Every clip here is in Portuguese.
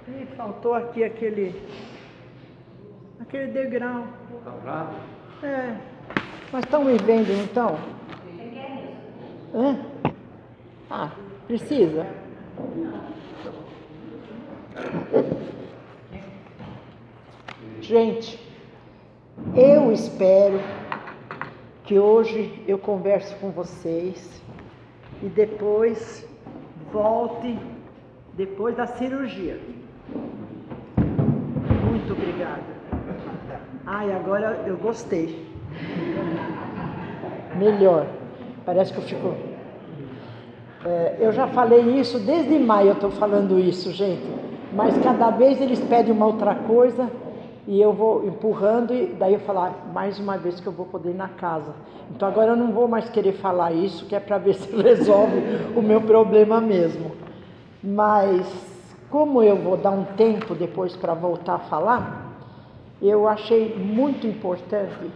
E faltou aqui aquele degrau. É. Mas estão me vendo, então? Hã? Ah, precisa? Gente, eu espero que hoje eu converse com vocês e depois volte depois da cirurgia. Muito obrigada. Ai, agora eu gostei. Melhor. Parece que eu fico... eu já falei isso, desde maio eu estou falando isso, gente. Mas cada vez eles pedem uma outra coisa e eu vou empurrando e daí eu falar mais uma vez que eu vou poder ir na casa. Então agora eu não vou mais querer falar isso, que é para ver se resolve o meu problema mesmo. Mas como eu vou dar um tempo depois para voltar a falar, eu achei muito importante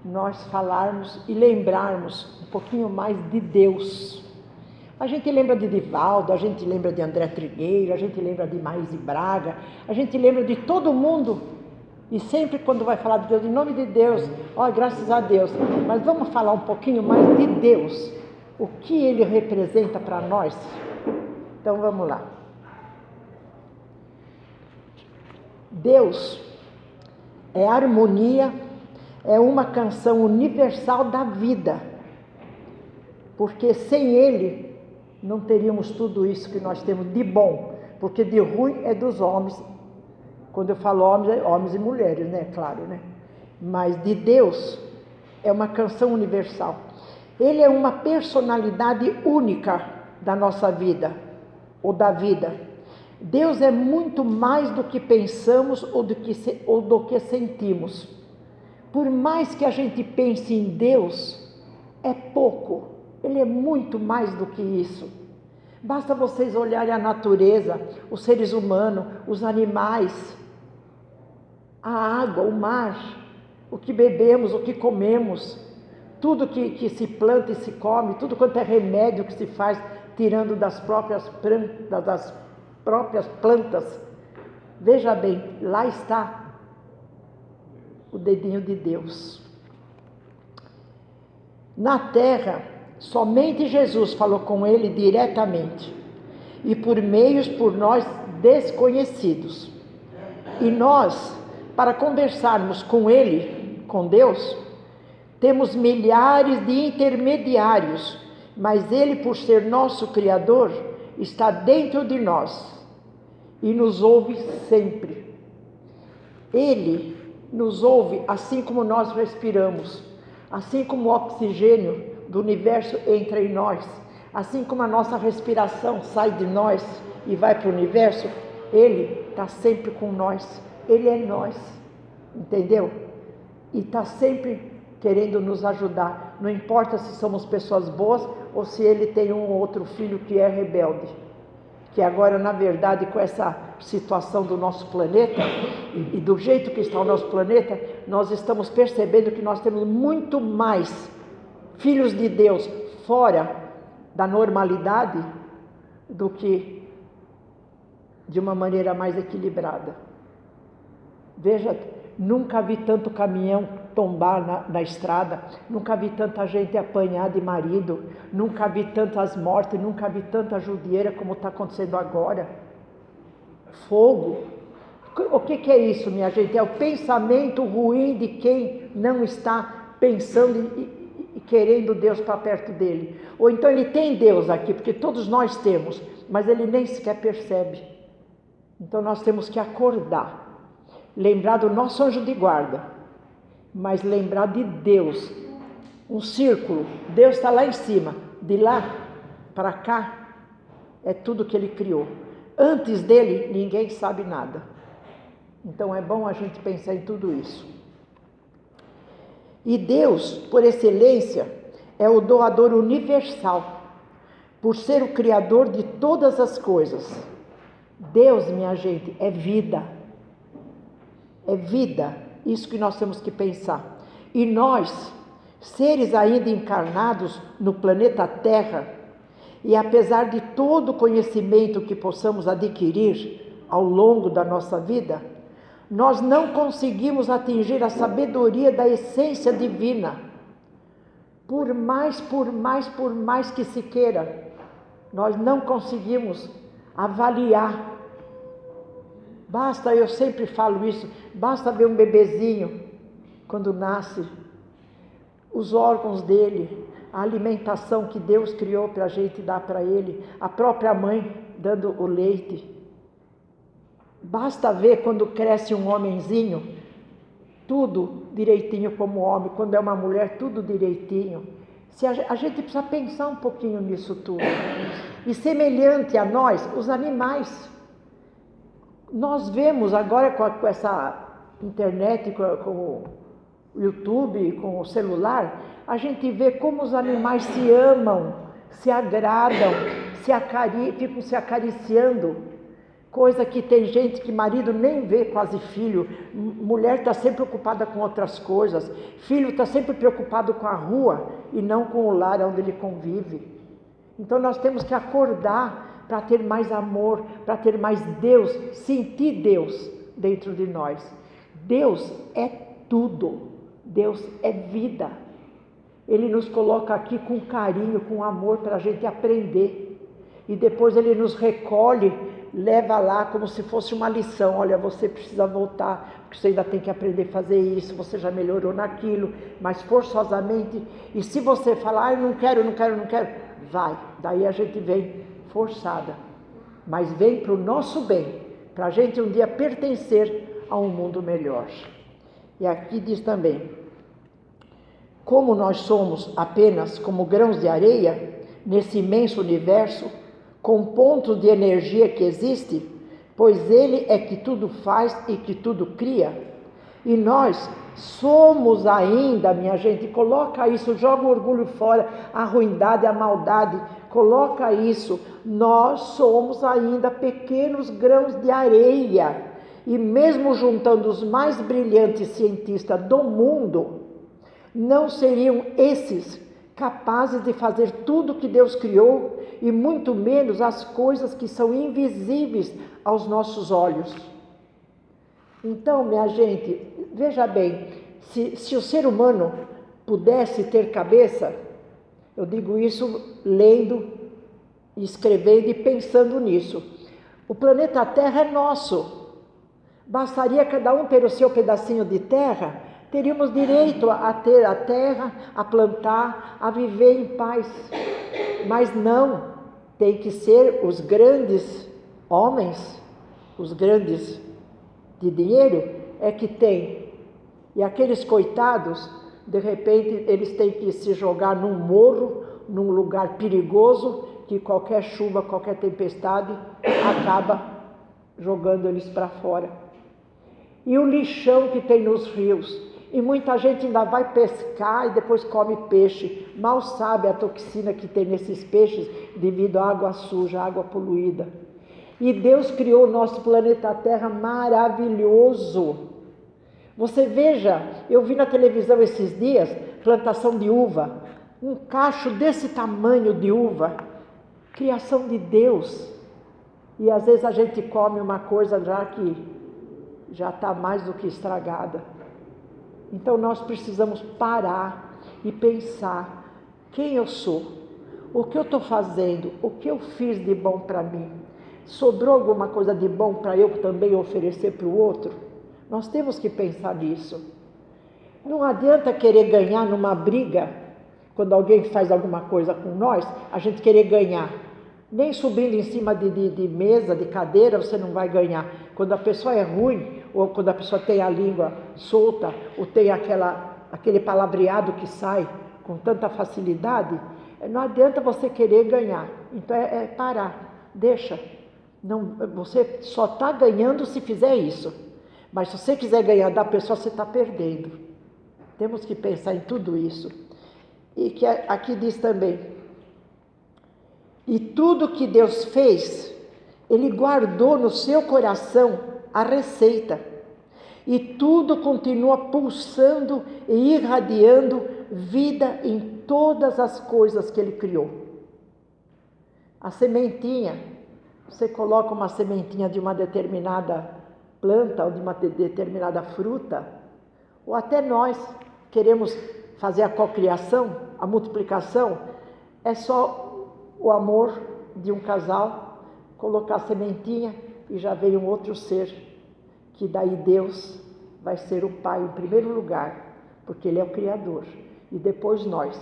nós falarmos e lembrarmos um pouquinho mais de Deus. A gente lembra de Divaldo, a gente lembra de André Trigueiro, a gente lembra de Maíse Braga, a gente lembra de todo mundo. E sempre quando vai falar de Deus, em nome de Deus, ó, graças a Deus. Mas vamos falar um pouquinho mais de Deus, o que Ele representa para nós. Então vamos lá. Deus é harmonia, é uma canção universal da vida, porque sem Ele não teríamos tudo isso que nós temos de bom, porque de ruim é dos homens. Quando eu falo homens, é homens e mulheres, né? Claro, né? Mas de Deus é uma canção universal. Ele é uma personalidade única da nossa vida, ou da vida. Deus é muito mais do que pensamos ou do que sentimos. Por mais que a gente pense em Deus, é pouco. Ele é muito mais do que isso. Basta vocês olharem a natureza, os seres humanos, os animais, a água, o mar, o que bebemos, o que comemos, tudo que se planta e se come, tudo quanto é remédio que se faz, tirando das próprias plantas. Veja bem, lá está o dedinho de Deus. Na terra, somente Jesus falou com ele diretamente e por meios por nós desconhecidos. E nós, para conversarmos com ele, com Deus, temos milhares de intermediários, mas ele, por ser nosso Criador, está dentro de nós e nos ouve sempre. Ele nos ouve assim como nós respiramos, assim como o oxigênio do universo entra em nós, assim como a nossa respiração sai de nós e vai para o universo, Ele está sempre com nós, Ele é nós, entendeu? E está sempre querendo nos ajudar, não importa se somos pessoas boas ou se Ele tem um ou outro filho que é rebelde, que agora, na verdade, com essa situação do nosso planeta e do jeito que está o nosso planeta, nós estamos percebendo que nós temos muito mais filhos de Deus fora da normalidade do que de uma maneira mais equilibrada. Veja, nunca vi tanto caminhão tombar na estrada, nunca vi tanta gente apanhar de marido, nunca vi tantas mortes, nunca vi tanta judiaria como está acontecendo agora. Fogo. O que é isso, minha gente? É o pensamento ruim de quem não está pensando e querendo Deus para perto dele. Ou então ele tem Deus aqui, porque todos nós temos, mas ele nem sequer percebe. Então nós temos que acordar, lembrar do nosso anjo de guarda, mas lembrar de Deus. Um círculo, Deus está lá em cima, de lá para cá é tudo que ele criou. Antes dele ninguém sabe nada. Então é bom a gente pensar em tudo isso. E Deus, por excelência, é o doador universal, por ser o criador de todas as coisas. Deus, minha gente, é vida. É vida, isso que nós temos que pensar. E nós, seres ainda encarnados no planeta Terra, e apesar de todo o conhecimento que possamos adquirir, ao longo da nossa vida, nós não conseguimos atingir a sabedoria da essência divina. Por mais que se queira, nós não conseguimos avaliar. Eu sempre falo isso, basta ver um bebezinho quando nasce, os órgãos dele, a alimentação que Deus criou para a gente dar para ele, a própria mãe dando o leite. Basta ver quando cresce um homenzinho, tudo direitinho como homem, quando é uma mulher, tudo direitinho. A gente precisa pensar um pouquinho nisso tudo. E semelhante a nós, os animais. Nós vemos agora com essa internet, com o YouTube, com o celular, a gente vê como os animais se amam, se agradam, ficam se acariciando. Coisa que tem gente que marido nem vê quase filho, mulher está sempre ocupada com outras coisas, filho está sempre preocupado com a rua e não com o lar onde ele convive. Então nós temos que acordar para ter mais amor, para ter mais Deus, sentir Deus dentro de nós. Deus é tudo, Deus é vida. Ele nos coloca aqui com carinho, com amor para a gente aprender. E depois Ele nos recolhe, leva lá como se fosse uma lição. Olha, você precisa voltar, porque você ainda tem que aprender a fazer isso, você já melhorou naquilo, mas forçosamente. E se você falar, eu não quero, vai. Daí a gente vem forçada. Mas vem para o nosso bem, para a gente um dia pertencer a um mundo melhor. E aqui diz também, como nós somos apenas como grãos de areia, nesse imenso universo, com pontos de energia que existe, pois Ele é que tudo faz e que tudo cria. E nós somos ainda, minha gente, coloca isso, joga o orgulho fora, a ruindade, a maldade, coloca isso. Nós somos ainda pequenos grãos de areia. E mesmo juntando os mais brilhantes cientistas do mundo, não seriam esses capazes de fazer tudo que Deus criou, e muito menos as coisas que são invisíveis aos nossos olhos. Então, minha gente, veja bem, se o ser humano pudesse ter cabeça, eu digo isso lendo, escrevendo e pensando nisso, o planeta Terra é nosso, bastaria cada um ter o seu pedacinho de terra, teríamos direito a ter a terra, a plantar, a viver em paz. Mas não, tem que ser os grandes homens, os grandes de dinheiro, é que tem. E aqueles coitados, de repente, eles têm que se jogar num morro, num lugar perigoso, que qualquer chuva, qualquer tempestade, acaba jogando eles para fora. E o lixão que tem nos rios. E muita gente ainda vai pescar e depois come peixe. Mal sabe a toxina que tem nesses peixes devido à água suja, à água poluída. E Deus criou o nosso planeta Terra maravilhoso. Você veja, eu vi na televisão esses dias, plantação de uva. Um cacho desse tamanho de uva. Criação de Deus. E às vezes a gente come uma coisa já que já está mais do que estragada. Então nós precisamos parar e pensar quem eu sou, o que eu estou fazendo, o que eu fiz de bom para mim. Sobrou alguma coisa de bom para eu também oferecer para o outro? Nós temos que pensar nisso. Não adianta querer ganhar numa briga, quando alguém faz alguma coisa com nós, a gente querer ganhar. Nem subindo em cima de mesa, de cadeira, você não vai ganhar. Quando a pessoa é ruim, ou quando a pessoa tem a língua solta, ou tem aquele palavreado que sai com tanta facilidade, não adianta você querer ganhar. Então é parar, deixa. Não, você só está ganhando se fizer isso. Mas se você quiser ganhar da pessoa, você está perdendo. Temos que pensar em tudo isso. E que aqui diz também, e tudo que Deus fez, Ele guardou no seu coração a receita. E tudo continua pulsando e irradiando vida em todas as coisas que Ele criou. A sementinha você coloca uma sementinha de uma determinada planta ou de uma determinada fruta, ou até nós queremos fazer a cocriação, a multiplicação, é só o amor de um casal, colocar a sementinha e já vem um outro ser, que daí Deus vai ser o Pai em primeiro lugar, porque Ele é o Criador, e depois nós.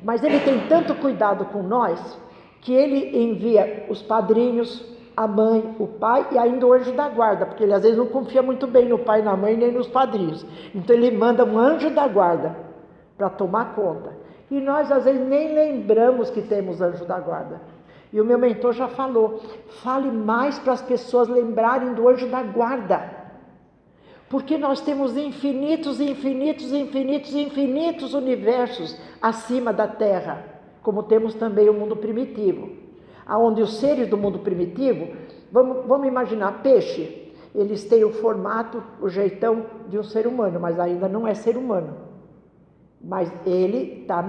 Mas Ele tem tanto cuidado com nós, que Ele envia os padrinhos, a mãe, o pai e ainda o anjo da guarda, porque Ele às vezes não confia muito bem no pai, na mãe, nem nos padrinhos. Então Ele manda um anjo da guarda para tomar conta. E nós às vezes nem lembramos que temos anjo da guarda. E o meu mentor já falou, fale mais para as pessoas lembrarem do anjo da guarda. Porque nós temos infinitos universos acima da Terra, como temos também o mundo primitivo. Onde os seres do mundo primitivo, vamos imaginar peixe, eles têm o formato, o jeitão de um ser humano, mas ainda não é ser humano. Mas ele está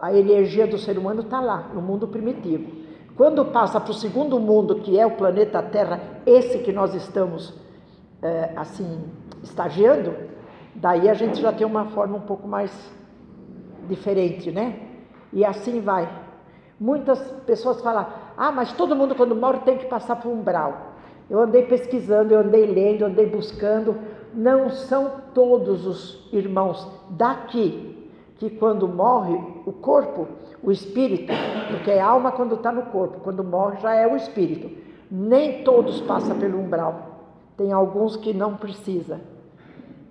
a energia do ser humano está lá, no mundo primitivo. Quando passa para o segundo mundo, que é o planeta Terra, esse que nós estamos estagiando, daí a gente já tem uma forma um pouco mais diferente, né? E assim vai. Muitas pessoas falam, mas todo mundo quando morre tem que passar por um umbral. Eu andei pesquisando, eu andei lendo, eu andei buscando. Não são todos os irmãos daqui que quando morre o corpo, o espírito, porque é a alma quando está no corpo, quando morre já é o espírito. Nem todos passam pelo umbral. Tem alguns que não precisa.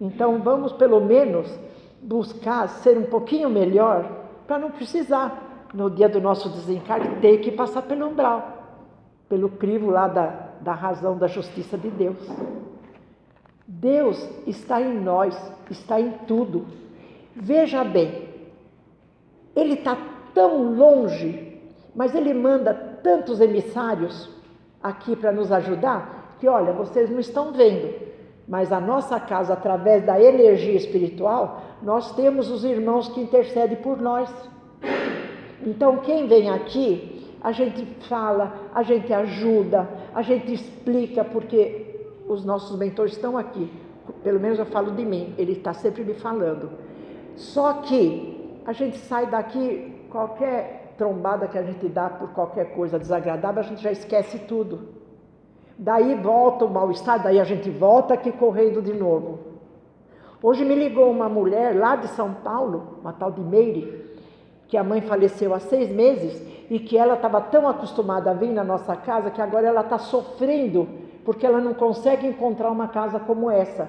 Então vamos pelo menos buscar ser um pouquinho melhor para não precisar, no dia do nosso desencarne, ter que passar pelo umbral, pelo crivo lá da razão, da justiça de Deus. Deus está em nós, está em tudo. Veja bem, Ele está tão longe, mas Ele manda tantos emissários aqui para nos ajudar, que olha, vocês não estão vendo, mas a nossa casa, através da energia espiritual, nós temos os irmãos que intercedem por nós. Então quem vem aqui, a gente fala, a gente ajuda, a gente explica, porque os nossos mentores estão aqui, pelo menos eu falo de mim, ele está sempre me falando. Só que a gente sai daqui, qualquer trombada que a gente dá por qualquer coisa desagradável, a gente já esquece tudo. Daí volta o mal-estar, daí a gente volta aqui correndo de novo. Hoje me ligou uma mulher lá de São Paulo, uma tal de Meire, que a mãe faleceu há 6 meses e que ela estava tão acostumada a vir na nossa casa que agora ela está sofrendo porque ela não consegue encontrar uma casa como essa.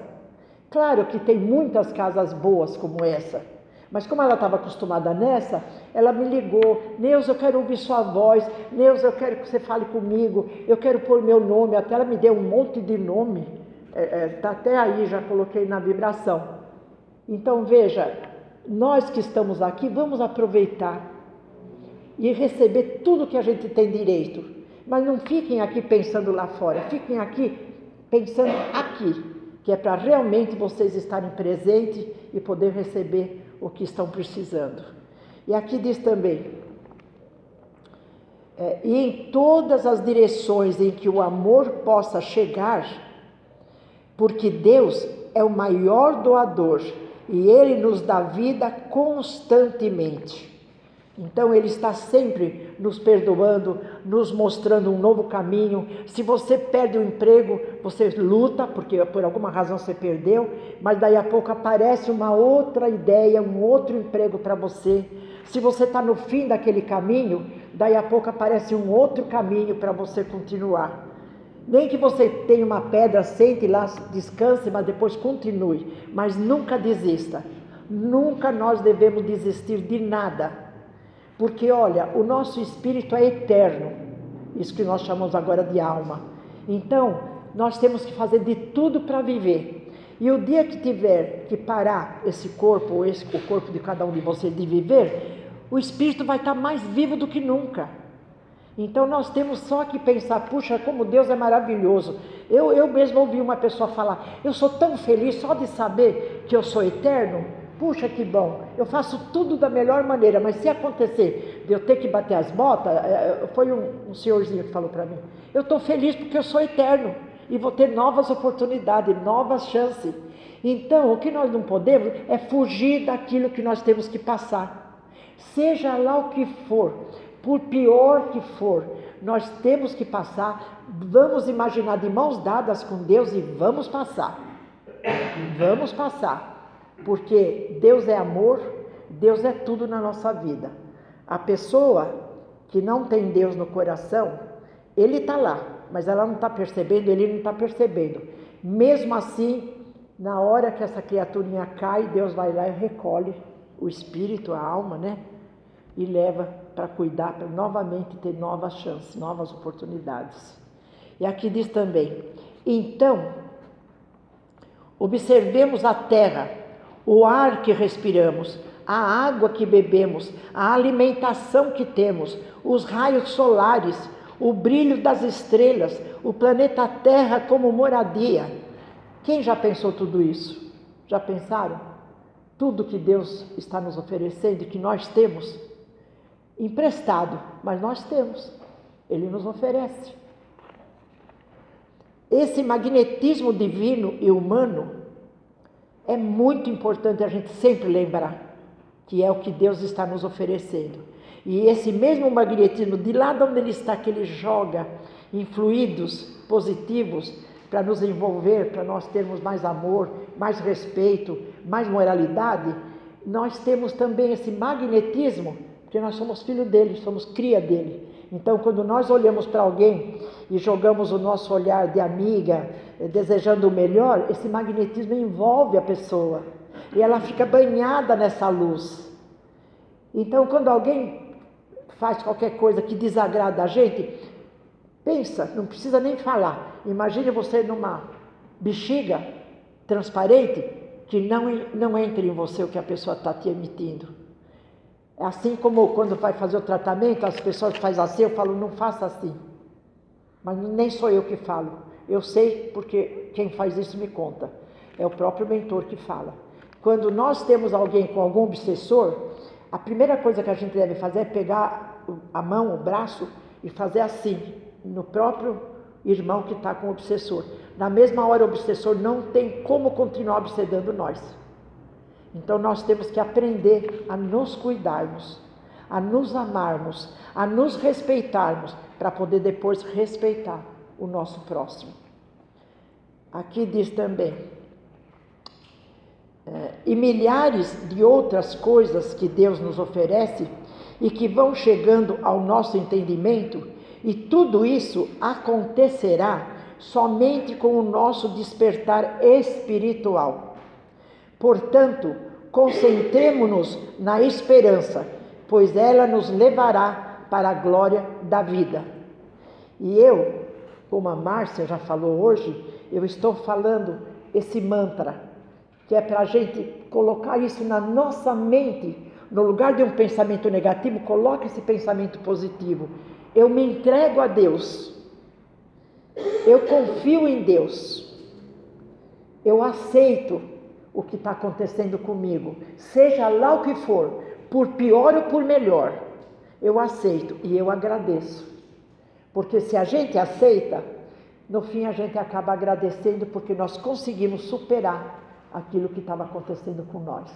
Claro que tem muitas casas boas como essa, mas como ela estava acostumada nessa, ela me ligou, Neuza, eu quero ouvir sua voz, Neuza, eu quero que você fale comigo, eu quero pôr meu nome, até ela me deu um monte de nome, está até aí, já coloquei na vibração. Então veja, nós que estamos aqui, vamos aproveitar e receber tudo que a gente tem direito. Mas não fiquem aqui pensando lá fora, fiquem aqui pensando aqui, que é para realmente vocês estarem presentes e poder receber o que estão precisando. E aqui diz também, e em todas as direções em que o amor possa chegar, porque Deus é o maior doador, e Ele nos dá vida constantemente. Então Ele está sempre nos perdoando, nos mostrando um novo caminho. Se você perde o emprego, você luta, porque por alguma razão você perdeu, mas daí a pouco aparece uma outra ideia, um outro emprego para você. Se você está no fim daquele caminho, daí a pouco aparece um outro caminho para você continuar. Nem que você tenha uma pedra, sente lá, descanse, mas depois continue. Mas nunca desista. Nunca nós devemos desistir de nada. Porque, olha, o nosso espírito é eterno. Isso que nós chamamos agora de alma. Então, nós temos que fazer de tudo para viver. E o dia que tiver que parar esse corpo, ou o corpo de cada um de vocês de viver, o espírito vai estar mais vivo do que nunca. Então nós temos só que pensar, puxa, como Deus é maravilhoso. Eu mesmo ouvi uma pessoa falar, eu sou tão feliz só de saber que eu sou eterno. puxa que bom, eu faço tudo da melhor maneira, mas se acontecer de eu ter que bater as botas, foi um senhorzinho que falou para mim, eu estou feliz porque eu sou eterno e vou ter novas oportunidades, novas chances. Então, o que nós não podemos é fugir daquilo que nós temos que passar. Seja lá o que for, por pior que for, nós temos que passar, vamos imaginar de mãos dadas com Deus e vamos passar. Vamos passar, porque Deus é amor, Deus é tudo na nossa vida. A pessoa que não tem Deus no coração, Ele está lá, mas ela não está percebendo, ele não está percebendo. Mesmo assim, na hora que essa criaturinha cai, Deus vai lá e recolhe o espírito, a alma, né? E leva para cuidar, para novamente ter novas chances, novas oportunidades. E aqui diz também, então, observemos a terra, o ar que respiramos, a água que bebemos, a alimentação que temos, os raios solares, o brilho das estrelas, o planeta Terra como moradia. Quem já pensou tudo isso? Já pensaram? Tudo que Deus está nos oferecendo e que nós temos, emprestado, mas nós temos, Ele nos oferece. Esse magnetismo divino e humano é muito importante a gente sempre lembrar que é o que Deus está nos oferecendo. E esse mesmo magnetismo, de lá de onde ele está, que ele joga em fluidos positivos para nos envolver, para nós termos mais amor, mais respeito, mais moralidade, nós temos também esse magnetismo, porque nós somos filho dele, somos cria dele. Então, quando nós olhamos para alguém e jogamos o nosso olhar de amiga, desejando o melhor, esse magnetismo envolve a pessoa e ela fica banhada nessa luz. Então, quando alguém faz qualquer coisa que desagrada a gente, pensa, não precisa nem falar. Imagine você numa bexiga transparente que não entre em você o que a pessoa está te emitindo. É assim como quando vai fazer o tratamento, as pessoas fazem assim, eu falo, não faça assim. Mas nem sou eu que falo. Eu sei porque quem faz isso me conta. É o próprio mentor que fala. Quando nós temos alguém com algum obsessor, a primeira coisa que a gente deve fazer é pegar a mão, o braço e fazer assim, no próprio irmão que está com o obsessor. Na mesma hora o obsessor não tem como continuar obsedando nós. Então nós temos que aprender a nos cuidarmos, a nos amarmos, a nos respeitarmos, para poder depois respeitar o nosso próximo. Aqui diz também, e milhares de outras coisas que Deus nos oferece e que vão chegando ao nosso entendimento, e tudo isso acontecerá somente com o nosso despertar espiritual. Portanto, concentremo-nos na esperança, pois ela nos levará para a glória da vida. E eu, como a Márcia já falou hoje, eu estou falando esse mantra, que é para a gente colocar isso na nossa mente. No lugar de um pensamento negativo, coloque esse pensamento positivo. Eu me entrego a Deus. Eu confio em Deus. Eu aceito o que está acontecendo comigo. Seja lá o que for, por pior ou por melhor, eu aceito e eu agradeço. Porque se a gente aceita, no fim a gente acaba agradecendo porque nós conseguimos superar aquilo que estava acontecendo com nós.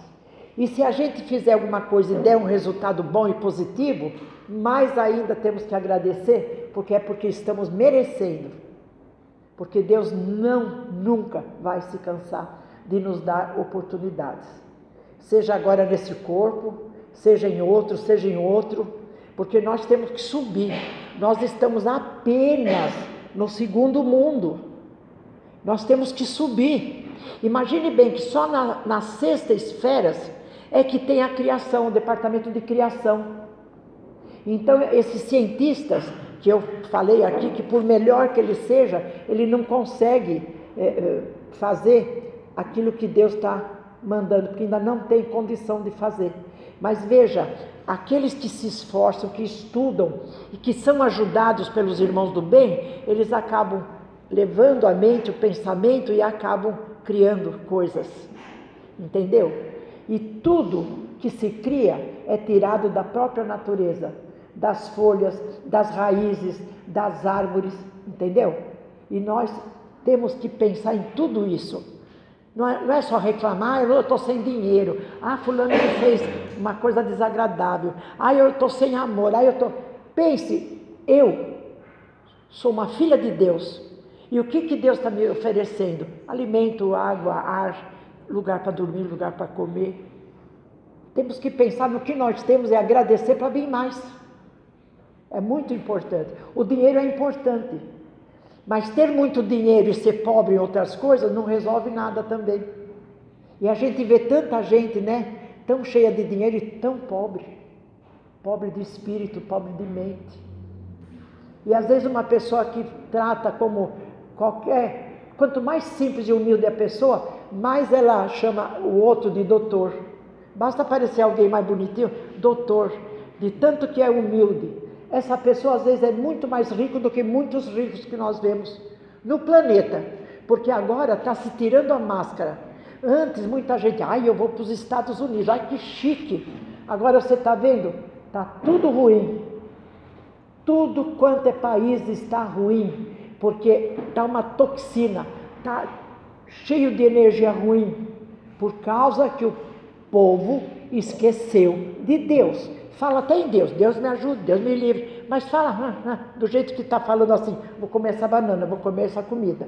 E se a gente fizer alguma coisa e der um resultado bom e positivo, mais ainda temos que agradecer, porque estamos merecendo. Porque Deus nunca vai se cansar de nos dar oportunidades. Seja agora nesse corpo, seja em outro, porque nós temos que subir. Nós estamos apenas no segundo mundo. Nós temos que subir. Imagine bem que só na sexta esfera é que tem a criação, o departamento de criação. Então, esses cientistas que eu falei aqui, que por melhor que ele seja, ele não consegue fazer aquilo que Deus está mandando, porque ainda não tem condição de fazer. Mas veja, aqueles que se esforçam, que estudam e que são ajudados pelos irmãos do bem, eles acabam levando a mente, o pensamento e acabam criando coisas, entendeu? E tudo que se cria é tirado da própria natureza, das folhas, das raízes, das árvores, entendeu? E nós temos que pensar em tudo isso. Não é só reclamar, eu estou sem dinheiro, fulano me fez uma coisa desagradável, eu estou sem amor, Pense, eu sou uma filha de Deus, e o que Deus está me oferecendo? Alimento, água, ar, lugar para dormir, lugar para comer. Temos que pensar no que nós temos e agradecer para vir mais. É muito importante. O dinheiro é importante, mas ter muito dinheiro e ser pobre em outras coisas não resolve nada também. E a gente vê tanta gente, né, tão cheia de dinheiro e tão pobre. Pobre de espírito, pobre de mente. E às vezes uma pessoa que trata como quanto mais simples e humilde a pessoa, mais ela chama o outro de doutor. Basta aparecer alguém mais bonitinho, doutor, de tanto que é humilde. Essa pessoa às vezes é muito mais rica do que muitos ricos que nós vemos no planeta, porque agora está se tirando a máscara. Antes muita gente, eu vou para os Estados Unidos, que chique. Agora você está vendo, está tudo ruim. Tudo quanto é país está ruim, porque está uma toxina, está cheio de energia ruim, por causa que o povo esqueceu de Deus. Fala até em Deus, Deus me ajude, Deus me livre, mas fala do jeito que está falando assim, vou comer essa banana, vou comer essa comida.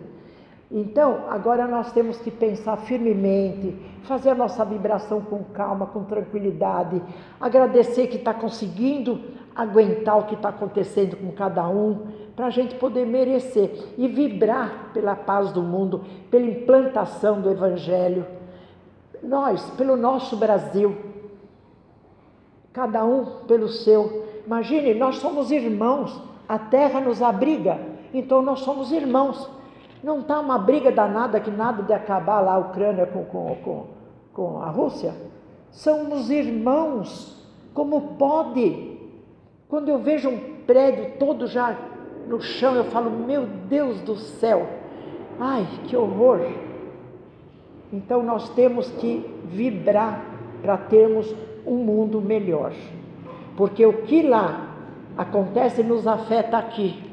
Então, agora nós temos que pensar firmemente, fazer a nossa vibração com calma, com tranquilidade, agradecer que está conseguindo aguentar o que está acontecendo com cada um, para a gente poder merecer e vibrar pela paz do mundo, pela implantação do Evangelho. Nós, pelo nosso Brasil, cada um pelo seu. Imagine, nós somos irmãos, a terra nos abriga, então nós somos irmãos. Não está uma briga danada que nada de acabar lá a Ucrânia com a Rússia? Somos irmãos, como pode? Quando eu vejo um prédio todo já no chão, eu falo, meu Deus do céu, que horror! Então nós temos que vibrar para termos um mundo melhor, porque o que lá acontece nos afeta aqui.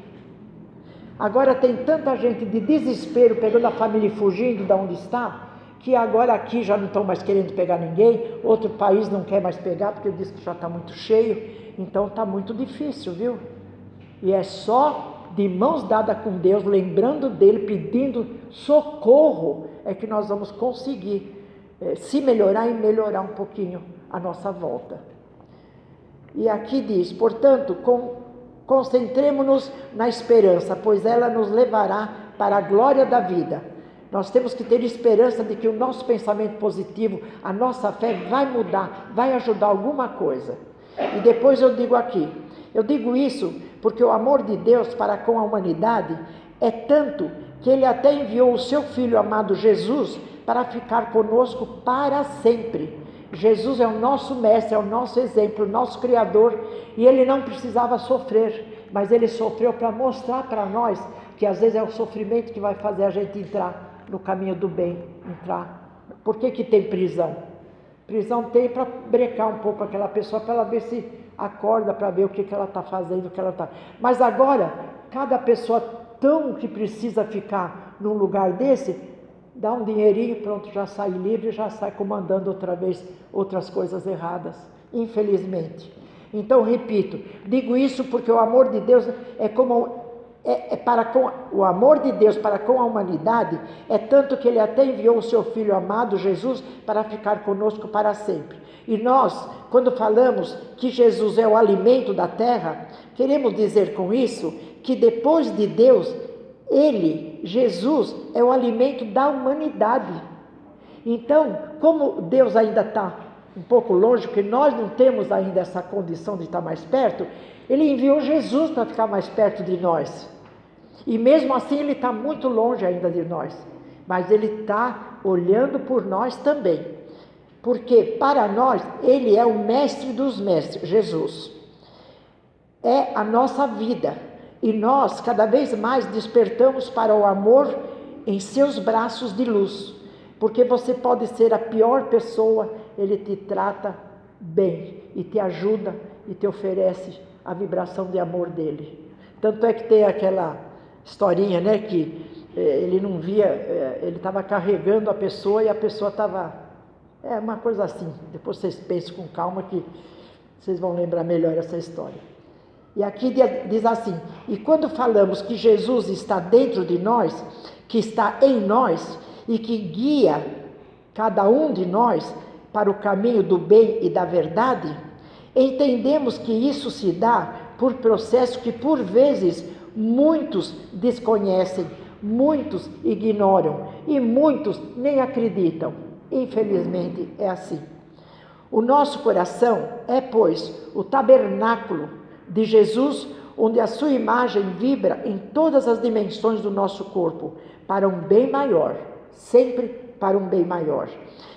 Agora tem tanta gente de desespero pegando a família e fugindo de onde está, que agora aqui já não estão mais querendo pegar ninguém, outro país não quer mais pegar porque diz que já está muito cheio, então está muito difícil, viu? E é só de mãos dadas com Deus, lembrando dele, pedindo socorro, é que nós vamos conseguir se melhorar e melhorar um pouquinho a nossa volta. E aqui diz, portanto, concentremo-nos na esperança, pois ela nos levará para a glória da vida. Nós temos que ter esperança de que o nosso pensamento positivo, a nossa fé vai mudar, vai ajudar alguma coisa. E depois eu digo isso porque o amor de Deus para com a humanidade é tanto que Ele até enviou o seu Filho amado Jesus para ficar conosco para sempre. Jesus é o nosso mestre, é o nosso exemplo, o nosso Criador, e Ele não precisava sofrer, mas Ele sofreu para mostrar para nós que às vezes é o sofrimento que vai fazer a gente entrar no caminho do bem, Por que tem prisão? Prisão tem para brecar um pouco aquela pessoa, para ela ver se acorda, para ver o que ela está fazendo, Mas agora, cada pessoa tão que precisa ficar num lugar desse, dá um dinheirinho, pronto, já sai livre, já sai comandando outra vez outras coisas erradas, infelizmente. Então, repito, digo isso porque o amor de Deus o amor de Deus para com a humanidade é tanto que Ele até enviou o seu Filho amado, Jesus, para ficar conosco para sempre. E nós, quando falamos que Jesus é o alimento da terra, queremos dizer com isso que depois de Deus, Ele, Jesus, é o alimento da humanidade. Então, como Deus ainda está um pouco longe, porque nós não temos ainda essa condição de estar mais perto, Ele enviou Jesus para ficar mais perto de nós. E mesmo assim Ele está muito longe ainda de nós, mas Ele está olhando por nós também, porque para nós Ele é o mestre dos mestres, Jesus. É a nossa vida, e nós cada vez mais despertamos para o amor em seus braços de luz, porque você pode ser a pior pessoa Ele te trata bem e te ajuda e te oferece a vibração de amor dele. Tanto é que tem aquela historinha, né, que ele não via, ele estava carregando a pessoa e a pessoa estava, uma coisa assim, depois vocês pensem com calma que vocês vão lembrar melhor essa história. E aqui diz assim, e quando falamos que Jesus está dentro de nós, que está em nós e que guia cada um de nós para o caminho do bem e da verdade, entendemos que isso se dá por processo que por vezes muitos desconhecem, muitos ignoram e muitos nem acreditam. Infelizmente é assim. O nosso coração é, pois, o tabernáculo de Jesus, onde a sua imagem vibra em todas as dimensões do nosso corpo, para um bem maior, sempre para um bem maior.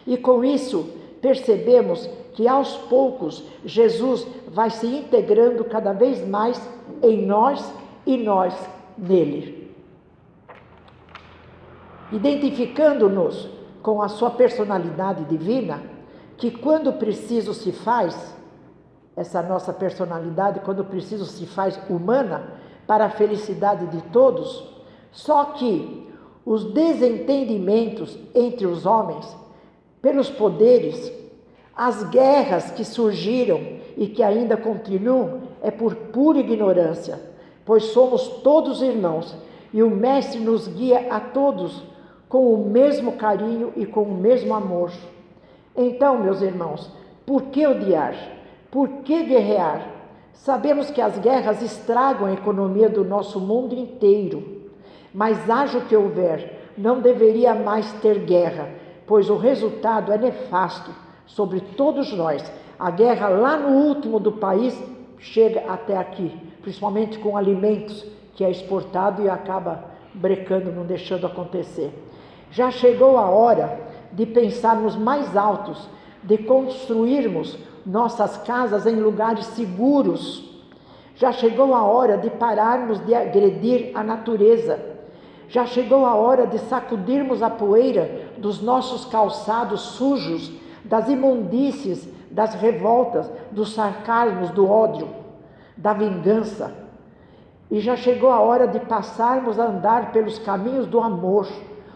E com isso, percebemos que aos poucos Jesus vai se integrando cada vez mais em nós e nós nele. Identificando-nos com a sua personalidade divina, que quando preciso se faz, essa nossa personalidade, quando preciso se faz humana, para a felicidade de todos, só que os desentendimentos entre os homens, pelos poderes, as guerras que surgiram e que ainda continuam, é por pura ignorância, pois somos todos irmãos e o Mestre nos guia a todos com o mesmo carinho e com o mesmo amor. Então, meus irmãos, por que odiar? Por que guerrear? Sabemos que as guerras estragam a economia do nosso mundo inteiro, mas haja o que houver, não deveria mais ter guerra, pois o resultado é nefasto sobre todos nós. A guerra lá no último do país chega até aqui, principalmente com alimentos que é exportado e acaba brecando, não deixando acontecer. Já chegou a hora de pensarmos mais altos, de construirmos nossas casas em lugares seguros. Já chegou a hora de pararmos de agredir a natureza. Já chegou a hora de sacudirmos a poeira dos nossos calçados sujos, das imundícies, das revoltas, dos sarcasmos, do ódio, da vingança. E já chegou a hora de passarmos a andar pelos caminhos do amor,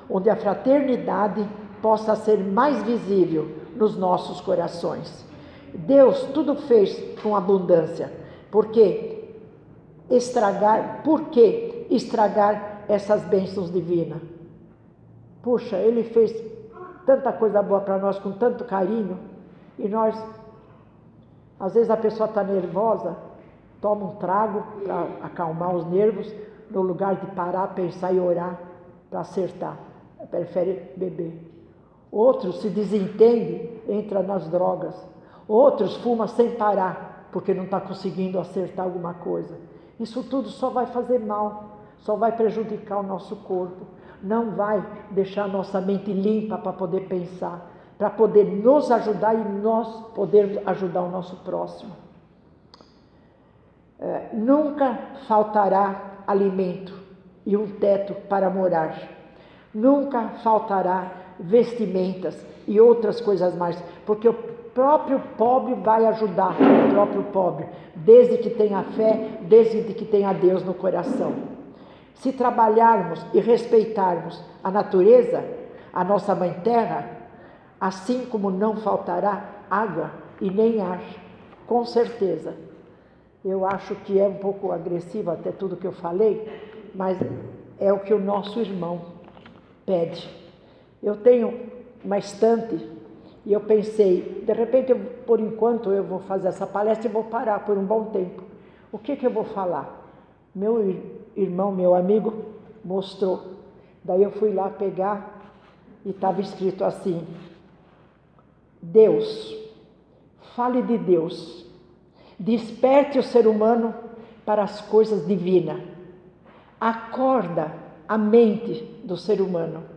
onde a fraternidade possa ser mais visível nos nossos corações. Deus tudo fez com abundância. Por que estragar essas bênçãos divinas? Puxa, Ele fez tanta coisa boa para nós com tanto carinho e nós, às vezes a pessoa está nervosa, toma um trago para acalmar os nervos, no lugar de parar, pensar e orar para acertar, prefere beber. Outros se desentendem, entra nas drogas. Outros fumam sem parar, porque não está conseguindo acertar alguma coisa. Isso tudo só vai fazer mal, só vai prejudicar o nosso corpo, não vai deixar a nossa mente limpa para poder pensar, para poder nos ajudar e nós podermos ajudar o nosso próximo. Nunca faltará alimento e um teto para morar. Nunca faltará vestimentas e outras coisas mais, porque o próprio pobre vai ajudar o próprio pobre, desde que tenha fé, desde que tenha Deus no coração. Se trabalharmos e respeitarmos a natureza, a nossa mãe terra, assim como não faltará água e nem ar, com certeza. Eu acho que é um pouco agressivo até tudo que eu falei, mas é o que o nosso irmão pede. Eu tenho uma estante e eu pensei, de repente, por enquanto eu vou fazer essa palestra e vou parar por um bom tempo. O que eu vou falar? Meu irmão, meu amigo, mostrou. Daí eu fui lá pegar e estava escrito assim: Deus, fale de Deus, desperte o ser humano para as coisas divinas, acorda a mente do ser humano.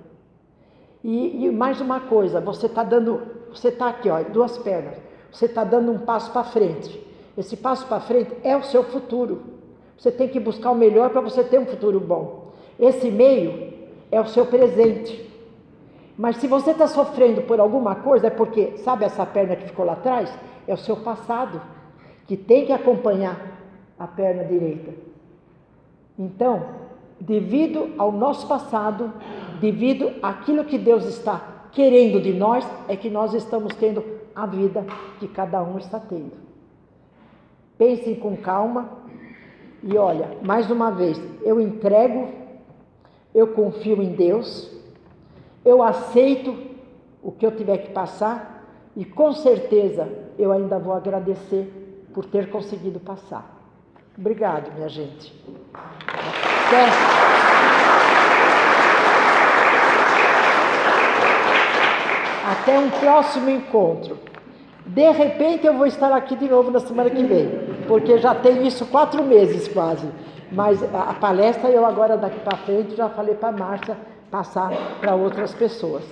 E mais uma coisa, você está aqui, ó, duas pernas, você está dando um passo para frente. Esse passo para frente é o seu futuro. Você tem que buscar o melhor para você ter um futuro bom. Esse meio é o seu presente. Mas se você está sofrendo por alguma coisa, é porque, sabe essa perna que ficou lá atrás? É o seu passado, que tem que acompanhar a perna direita. Então, devido ao nosso passado, devido àquilo que Deus está querendo de nós, é que nós estamos tendo a vida que cada um está tendo. Pensem com calma e olha, mais uma vez, eu entrego, eu confio em Deus, eu aceito o que eu tiver que passar e com certeza eu ainda vou agradecer por ter conseguido passar. Obrigado, minha gente. Até um próximo encontro. De repente eu vou estar aqui de novo na semana que vem, porque já tem isso 4 meses quase. Mas a palestra eu agora daqui para frente já falei para a Márcia passar para outras pessoas.